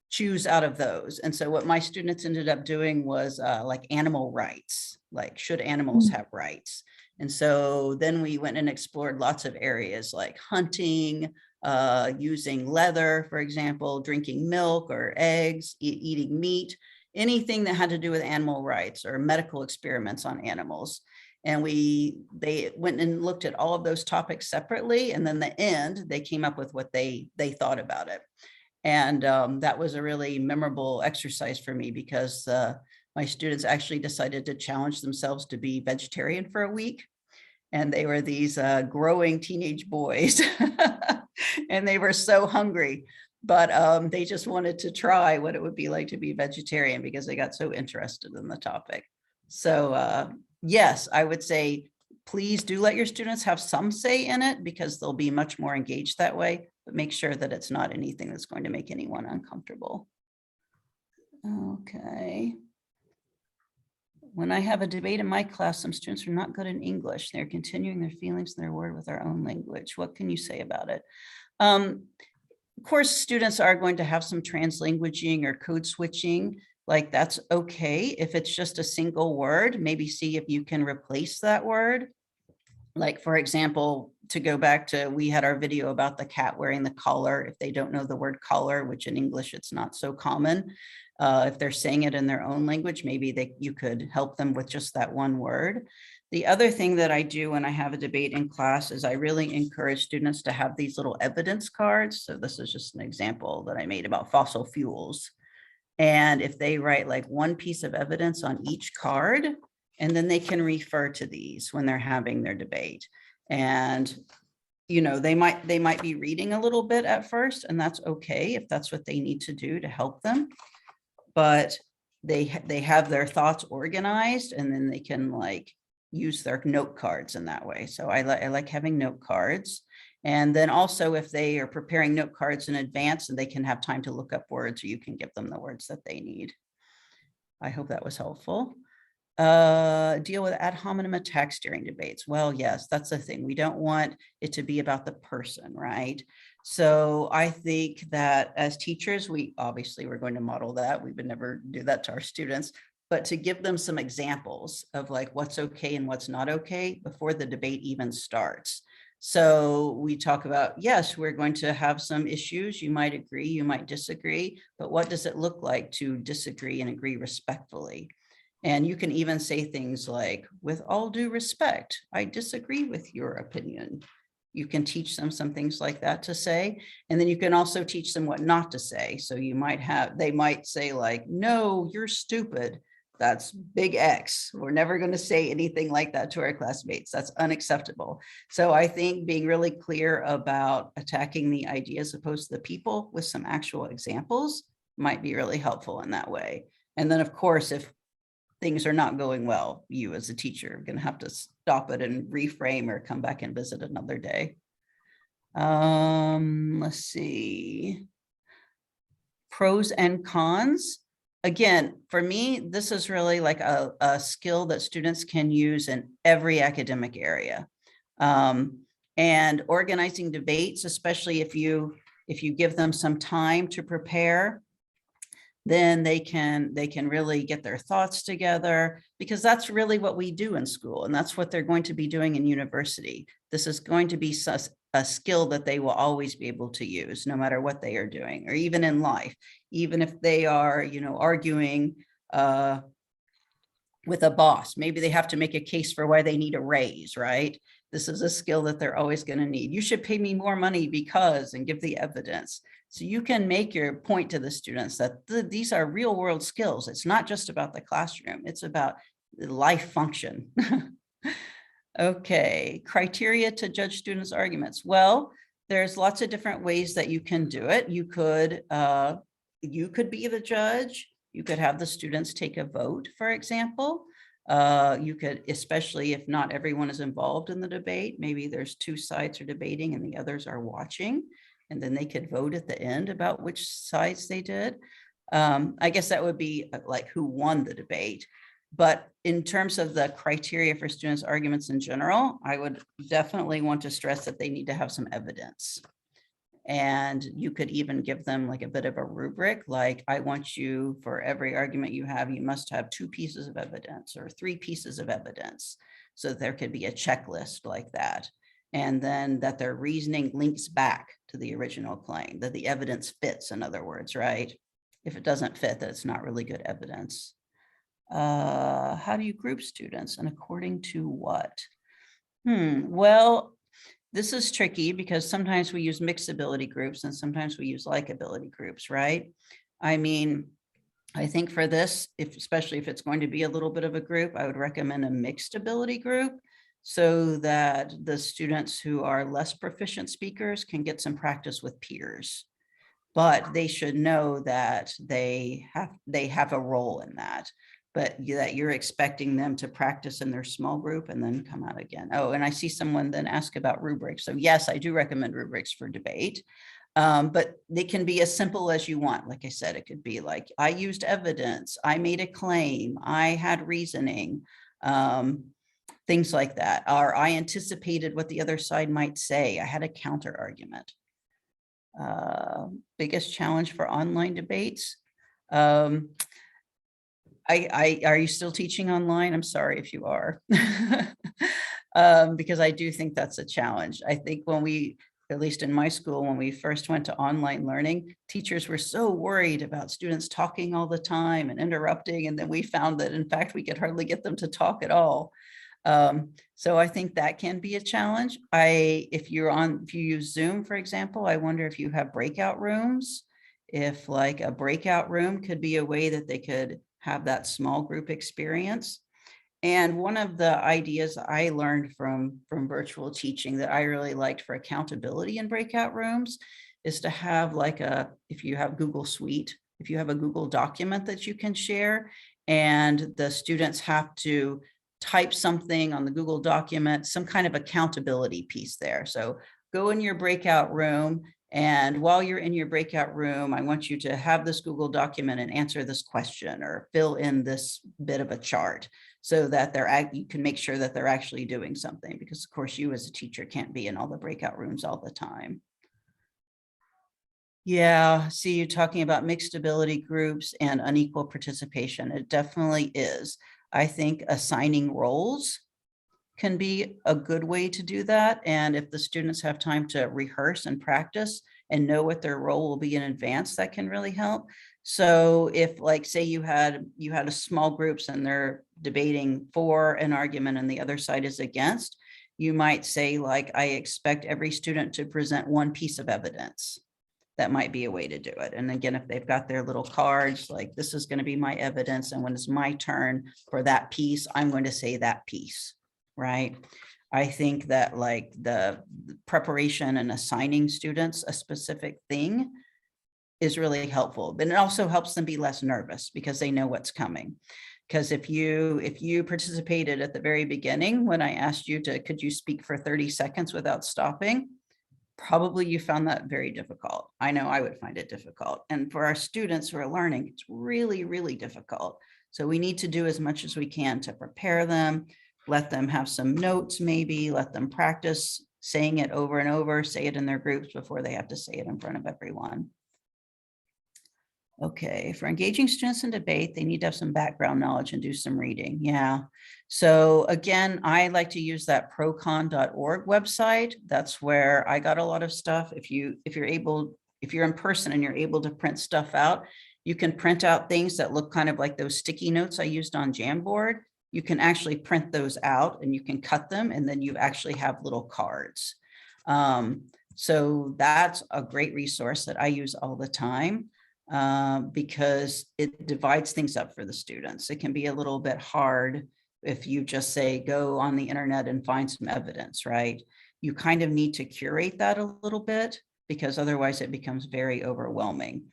choose out of those. And so what my students ended up doing was like animal rights, like should animals have rights? And so then we went and explored lots of areas like hunting, using leather, for example, drinking milk or eggs, eating meat, anything that had to do with animal rights or medical experiments on animals. And they went and looked at all of those topics separately. And then the end, they came up with what they thought about it. And that was a really memorable exercise for me because my students actually decided to challenge themselves to be vegetarian for a week. And they were these growing teenage boys and they were so hungry, but they just wanted to try what it would be like to be vegetarian because they got so interested in the topic. So yes, I would say, please do let your students have some say in it because they'll be much more engaged that way, but make sure that it's not anything that's going to make anyone uncomfortable. Okay. When I have a debate in my class, some students are not good in English. They're continuing their feelings and their word with their own language. What can you say about it? Of course, students are going to have some translanguaging or code switching. Like that's okay. If it's just a single word, maybe see if you can replace that word. Like, for example, to go back to, we had our video about the cat wearing the collar. If they don't know the word collar, which in English, it's not so common. If they're saying it in their own language, maybe you could help them with just that one word. The other thing that I do when I have a debate in class is I really encourage students to have these little evidence cards. So this is just an example that I made about fossil fuels. And if they write like one piece of evidence on each card, and then they can refer to these when they're having their debate. And you know, they might be reading a little bit at first, and that's okay if that's what they need to do to help them. But they have their thoughts organized, and then they can like use their note cards in that way. So I like having note cards. And then also if they are preparing note cards in advance and they can have time to look up words, or you can give them the words that they need. I hope that was helpful. Deal with ad hominem attacks during debates. Well, yes, that's the thing. We don't want it to be about the person, right? So I think that as teachers, we're going to model that. We would never do that to our students, but to give them some examples of like what's okay and what's not okay before the debate even starts. So we talk about, yes, we're going to have some issues. You might agree, you might disagree, but what does it look like to disagree and agree respectfully? And you can even say things like, with all due respect, I disagree with your opinion. You can teach them some things like that to say. And then you can also teach them what not to say. So they might say like, no, you're stupid. That's big X. We're never going to say anything like that to our classmates. That's unacceptable. So I think being really clear about attacking the idea as opposed to the people with some actual examples might be really helpful in that way. And then of course, if things are not going well, you as a teacher are going to have to stop it and reframe or come back and visit another day. Let's see. Pros and cons. Again, for me, this is really like a skill that students can use in every academic area. And organizing debates, especially if you give them some time to prepare, then they can really get their thoughts together, because that's really what we do in school. And that's what they're going to be doing in university. This is going to be a skill that they will always be able to use no matter what they are doing, or even in life, even if they are, you know, arguing with a boss. Maybe they have to make a case for why they need a raise, right? This is a skill that they're always going to need. You should pay me more money because, and give the evidence. So you can make your point to the students that these are real world skills. It's not just about the classroom. It's about the life function. Okay, criteria to judge students' arguments. Well, there's lots of different ways that you can do it. You could be the judge. You could have the students take a vote, for example. You could, especially if not everyone is involved in the debate, maybe there's two sides are debating and the others are watching, and then they could vote at the end about which sides they did. I guess that would be like who won the debate. But in terms of the criteria for students' arguments in general, I would definitely want to stress that they need to have some evidence. And you could even give them like a bit of a rubric, like, I want you, for every argument you have, you must have 2 pieces of evidence or 3 pieces of evidence. So there could be a checklist like that. And then that their reasoning links back to the original claim, that the evidence fits, in other words, right? If it doesn't fit, that it's not really good evidence. How do you group students, and according to what? Well, this is tricky because sometimes we use mixed ability groups and sometimes we use like ability groups, right? I mean, I think for this, especially if it's going to be a little bit of a group, I would recommend a mixed ability group so that the students who are less proficient speakers can get some practice with peers. But they should know that they have a role in that, but that you're expecting them to practice in their small group and then come out again. Oh, and I see someone then ask about rubrics. So yes, I do recommend rubrics for debate, but they can be as simple as you want. Like I said, it could be like, I used evidence, I made a claim, I had reasoning, things like that. Or I anticipated what the other side might say, I had a counter argument. Biggest challenge for online debates. Are you still teaching online? I'm sorry if you are, because I do think that's a challenge. I think when we, at least in my school, when we first went to online learning, teachers were so worried about students talking all the time and interrupting. And then we found that in fact, we could hardly get them to talk at all. So I think that can be a challenge. If you use Zoom, for example, I wonder if you have breakout rooms, if like a breakout room could be a way that they could have that small group experience. And one of the ideas I learned from virtual teaching that I really liked for accountability in breakout rooms is to have like if you have Google Suite, if you have a Google document that you can share, and the students have to type something on the Google document, some kind of accountability piece there. So go in your breakout room, and while you're in your breakout room, I want you to have this Google document and answer this question or fill in this bit of a chart, so that you can make sure that they're actually doing something, because of course you as a teacher can't be in all the breakout rooms all the time. Yeah, see you talking about mixed ability groups and unequal participation. It definitely is. I think assigning roles can be a good way to do that. And if the students have time to rehearse and practice and know what their role will be in advance, that can really help. So if, like, say you had a small groups and they're debating for an argument and the other side is against, you might say, like, I expect every student to present one piece of evidence. That might be a way to do it. And again, if they've got their little cards, like, this is going to be my evidence, and when it's my turn for that piece, I'm going to say that piece, right? I think that, like, the preparation and assigning students a specific thing is really helpful, but it also helps them be less nervous because they know what's coming. Because if you participated at the very beginning when I asked you to, could you speak for 30 seconds without stopping? Probably you found that very difficult. I know I would find it difficult. And for our students who are learning, it's really, really difficult. So we need to do as much as we can to prepare them, let them have some notes, maybe let them practice saying it over and over, say it in their groups before they have to say it in front of everyone. Okay, for engaging students in debate, they need to have some background knowledge and do some reading. Yeah. So again, I like to use that procon.org website. That's where I got a lot of stuff. If you're in person and you're able to print stuff out, you can print out things that look kind of like those sticky notes I used on Jamboard. You can actually print those out and you can cut them, and then you actually have little cards. So that's a great resource that I use all the time. Because it divides things up for the students. It can be a little bit hard if you just say, go on the internet and find some evidence, right? You kind of need to curate that a little bit, because otherwise it becomes very overwhelming.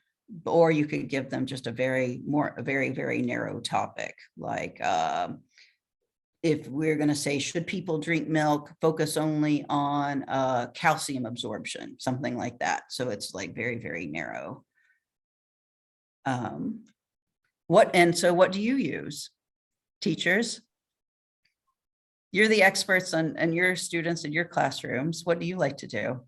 Or you could give them just a very, very narrow topic, like if we're going to say, should people drink milk, focus only on calcium absorption, something like that. So it's like very, very narrow. What do you use, teachers? You're the experts on your students in your classrooms. What do you like to do?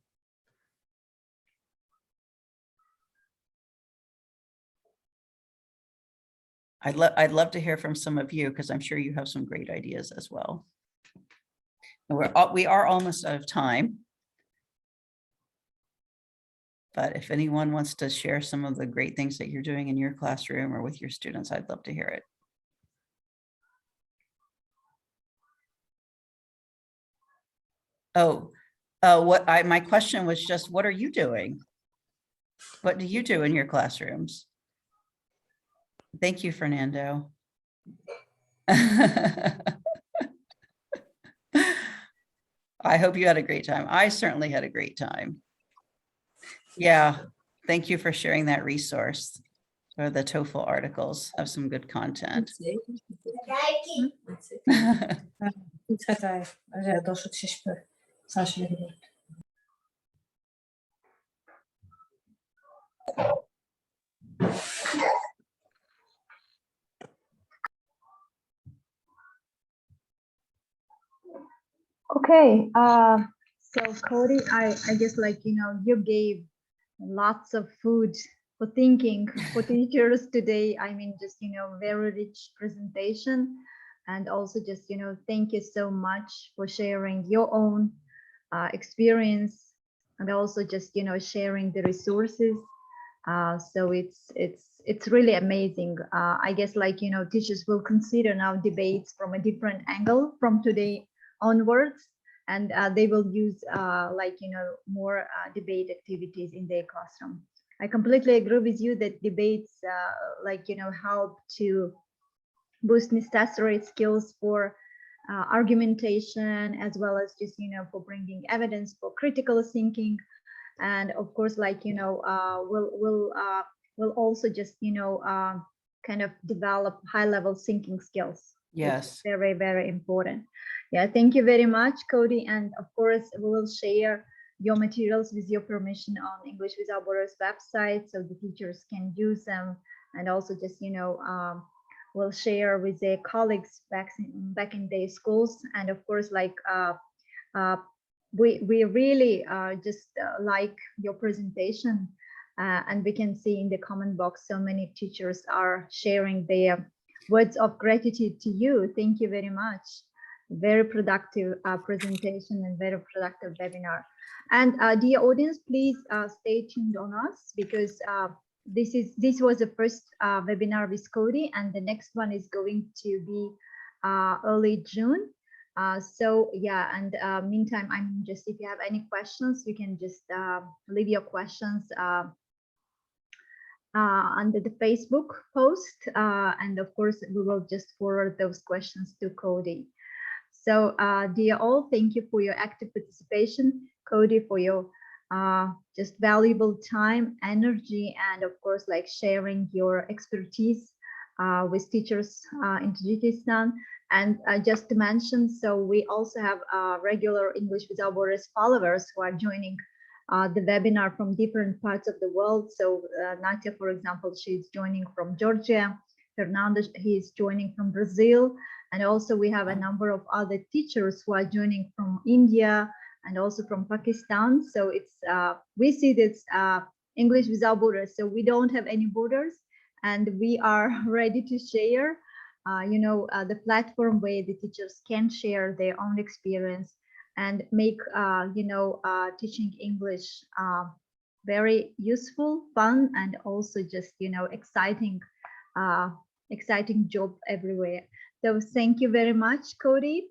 I'd love to hear from some of you, because I'm sure you have some great ideas as well. And we are almost out of time. But if anyone wants to share some of the great things that you're doing in your classroom or with your students, I'd love to hear it. Oh, my question was just, what are you doing? What do you do in your classrooms? Thank you, Fernando. I hope you had a great time. I certainly had a great time. Yeah, thank you for sharing that resource, or the TOEFL articles have some good content. Okay, so Codie, I guess, like, you gave lots of food for thinking for teachers today. I mean, just, very rich presentation. And also just, thank you so much for sharing your own experience, and also just, sharing the resources. So it's really amazing. I guess, like, teachers will consider now debates from a different angle from today onwards, and they will use more debate activities in their classroom. I completely agree with you that debates help to boost necessary skills for argumentation, as well as just, for bringing evidence, for critical thinking. And of course, like, we'll also just, kind of develop high level thinking skills. Yes. Very, very important. Yeah, thank you very much, Codie. And of course, we will share your materials with your permission on English Without Borders website, so the teachers can use them. And also just, we'll share with their colleagues back in their schools. And of course, like, we really just like your presentation, and we can see in the comment box so many teachers are sharing their words of gratitude to you. Thank you very much. Very productive presentation and very productive webinar. And dear audience, please stay tuned on us, because this was the first webinar with Codie, and the next one is going to be early June. So yeah, and meantime, I'm just, if you have any questions, you can just leave your questions under the Facebook post, and of course we will just forward those questions to Codie. So dear all, thank you for your active participation, Codie, for your just valuable time, energy, and of course, like, sharing your expertise with teachers in Tajikistan. And just to mention, so we also have regular English Without Borders followers who are joining the webinar from different parts of the world. So Natia, for example, she's joining from Georgia. Fernando, he is joining from Brazil. And also we have a number of other teachers who are joining from India and also from Pakistan. So it's we see this English Without Borders. So we don't have any borders, and we are ready to share the platform where the teachers can share their own experience and make teaching English very useful, fun, and also just exciting job everywhere. So thank you very much, Codie.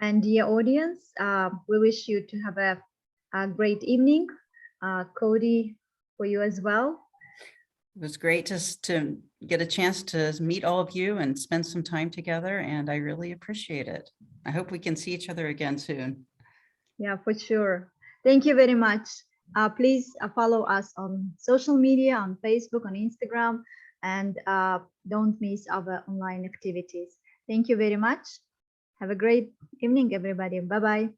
And dear audience, we wish you to have a great evening. Codie, for you as well. It was great to get a chance to meet all of you and spend some time together, and I really appreciate it. I hope we can see each other again soon. Yeah, for sure. Thank you very much. Please follow us on social media, on Facebook, on Instagram, and don't miss our online activities. Thank you very much. Have a great evening, everybody. Bye-bye.